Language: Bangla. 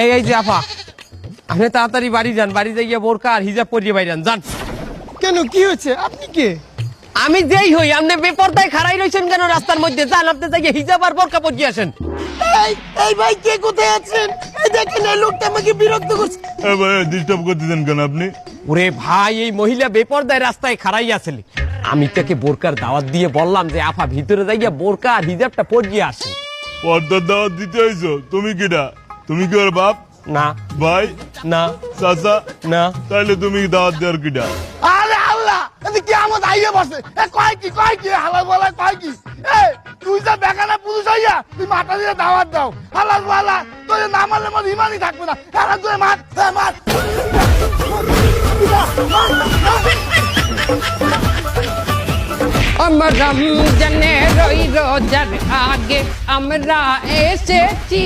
এই যে আপা, আপনি তাড়াতাড়ি বাড়ি যান, বাড়ি যাইয়া বোরকা আর হিজাব পরিয়ে বাইরে যান। কেন, কি হয়েছে? আপনি কে? আমি যেই হই, আপনি বেপরদায় খাড়াই রয়েছেন কেন রাস্তার মধ্যে? যান, আপনি যাইয়া হিজাব আর বোরকা পরিয়ে আসেন। এই ভাই, কে কোথায় আছেন? এই দেখেন, এই লোকটা আমাকে বিরক্ত করছে। ভাই ডিস্টার্ব করতেছেন কেন আপনি? ওরে ভাই, এই মহিলা বেপরদায় রাস্তায় খাড়াই আছিল। আমি তাকে বোরকার দাওয়াত দিয়ে বললাম যে আপা ভিতরে যাইয়া বোরকা আর হিজাবটা পরিয়ে আসেন। পর্দার দাওয়াত দিতে হইছো? তুমি কিডা? তুমি কি ওর বাপ, না ভাই, না চাচা? না। তাইলে তুমি দাওয়াত দেওয়ার কিডা? আরে আল্লাহ, এটা কি আমার আইয়া বসে? কয় কি হালাল বলা, কয় কি? তুই যা বেগানা পুরুষ হইয়া তুই মাথা দিয়ে দাওয়াত দাও, হালাল বলা তোর না মারলে মোর ইমানই থাকবে না। হারাম করে মার, মার। আমরা রমজানের ওই রোজার আগে আমরা এসেছি